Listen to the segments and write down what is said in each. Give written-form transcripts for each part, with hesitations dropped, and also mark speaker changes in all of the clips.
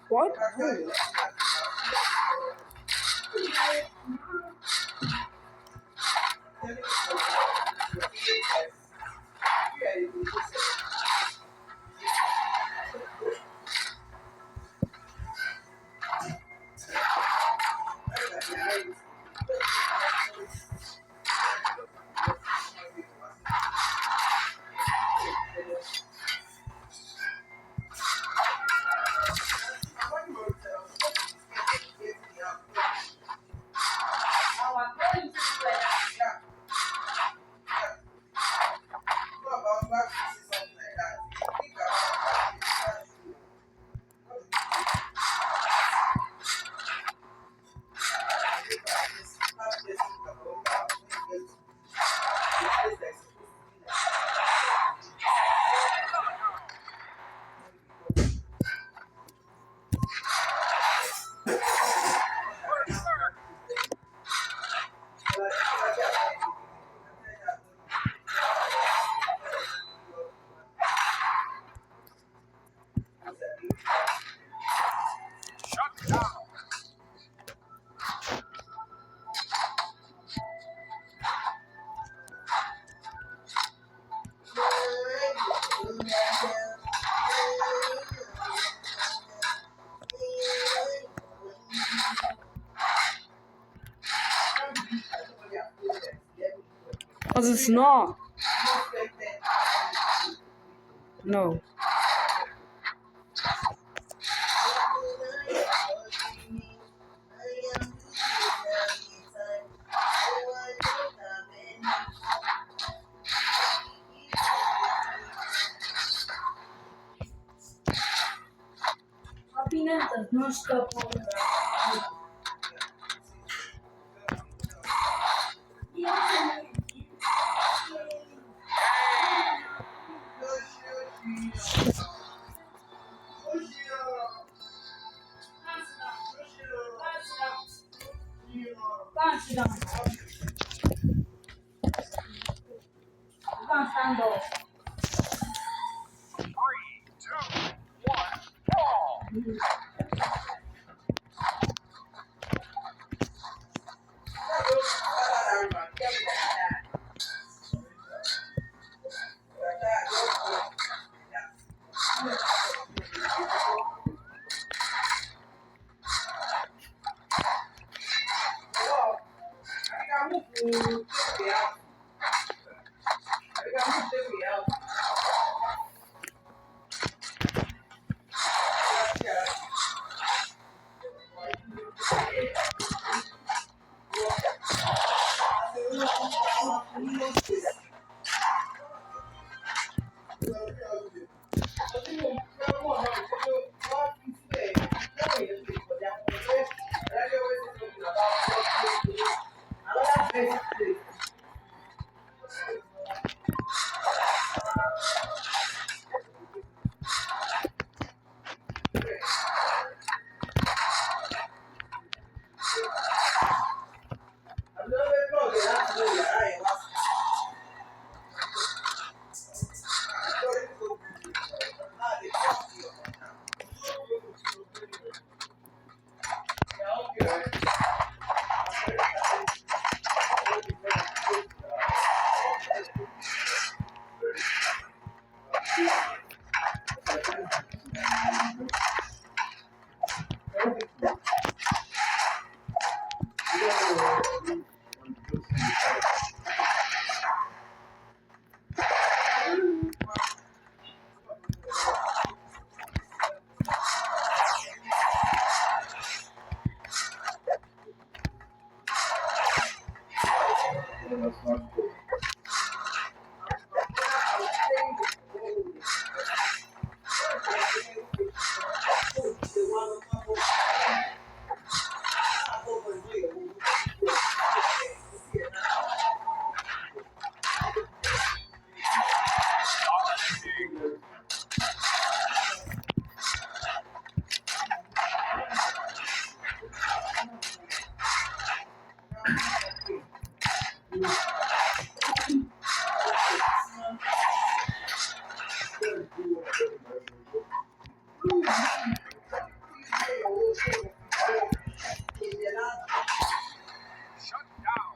Speaker 1: What? Was it's not. No. Happiness does not stop all that. Sit down. You can't stand up.
Speaker 2: 3, 2, 1, ball. Shut down.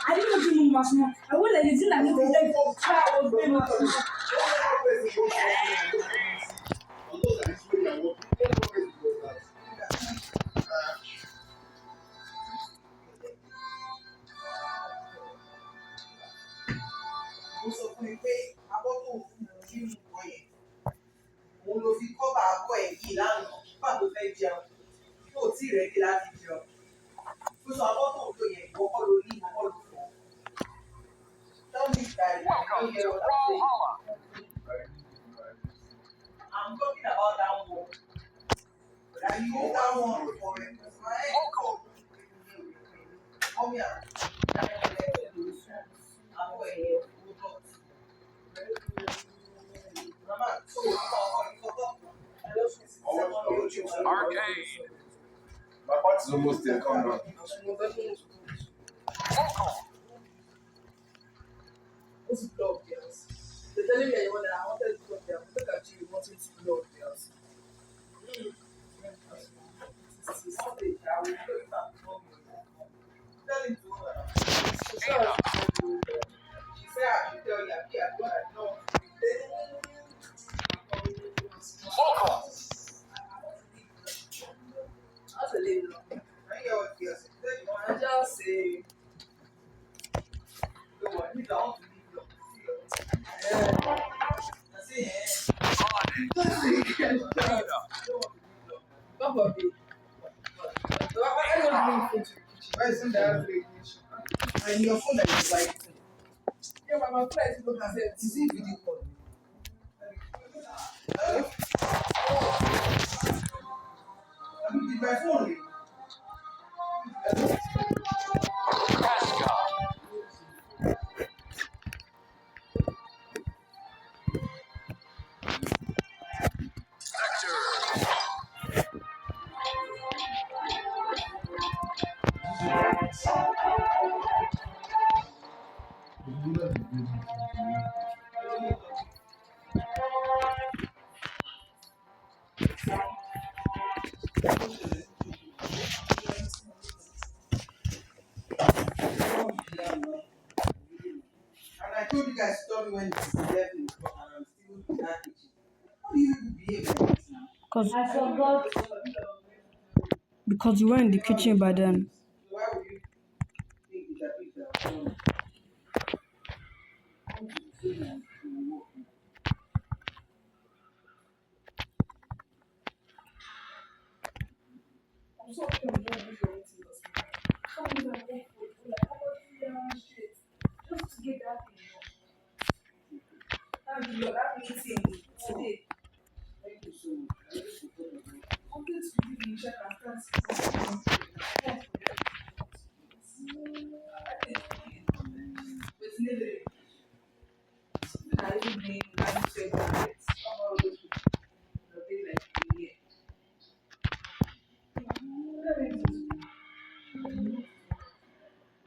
Speaker 1: I didn't even much more. I will let it in and try I was doing much more.
Speaker 2: Welcome to Brawlhalla. Local. Arcade.
Speaker 3: My part is almost there. Come down.
Speaker 2: Local.
Speaker 4: What's block girls? They're telling me I wanted to block girls. Look at you wanting to block girls. She said I should tell you, yeah, but I know.
Speaker 2: Local.
Speaker 4: That's a little long. I hear what girls say. I just say, don't worry, you don't want to leave block. I say, Papa, babe. I don't bring food to the kitchen. Why isn't that the kitchen? And your phone that is like, yeah, but my friend look at it. Is it video call? I mean, did my phone ring?
Speaker 2: Mascot. Sector.
Speaker 4: And I told you guys to tell me when it's 11 o'clock and I'm still in that kitchen. How do you behave like this now?
Speaker 1: I forgot. Because you were in the kitchen by then.
Speaker 4: Why would you think it's a picture? I'm sorry, I'm doing this wrong thing. Something like that. Like, how about you straight? Just to get that thing done. That meeting today. Thank you so much. Something to give you check and start. With neither. I even mean, I'm saying that it's all those people. They'll be like, yeah.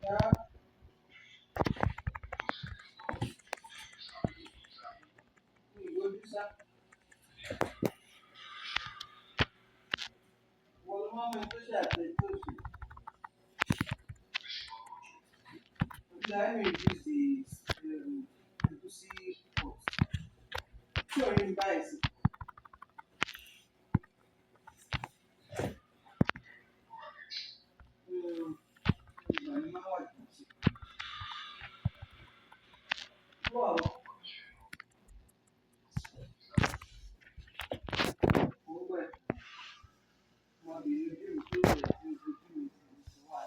Speaker 4: Yeah. We will do that. let me use the pussy pot. Sure, you buy it. Wow. Oh, well. Well, you do it. Why?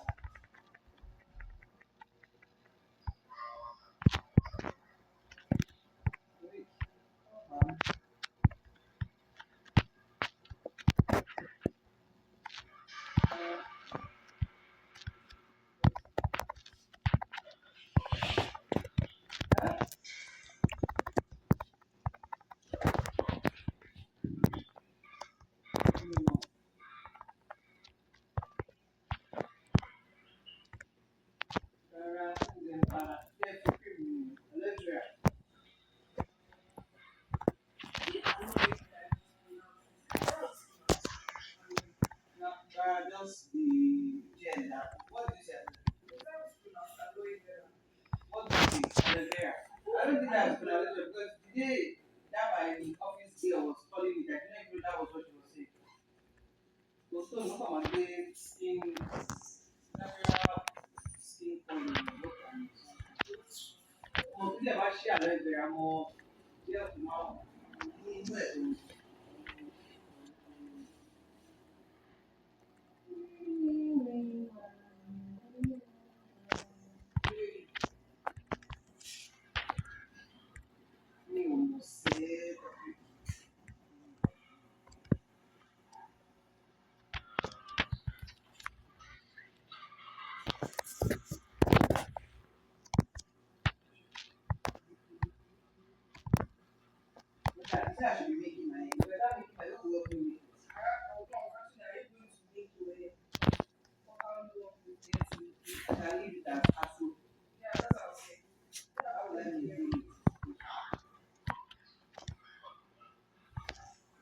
Speaker 4: Just the gender. What did you say? What did you say? Aloe vera. I don't think that's good aloe vera because today that my office girl was calling me that I didn't know that was what she was saying. So look at my day skin natural skin color. Look at me. Mo ti lè bá ṣe aloe vera mo díẹ̀ kù máa ní inú ẹ̀ tó. Mi ò mọ̀ sí ẹ́. I say I should be making my hair. If I don't make it, I don't work with it. I can leave it as afro. How will I make it?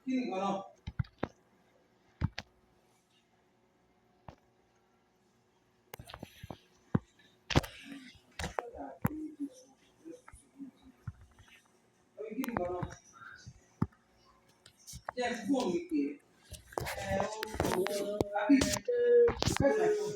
Speaker 4: Kí ni gan-an? Oye, kí ni gan-an? Jẹ́ fóònù mi pé àbí press my phone.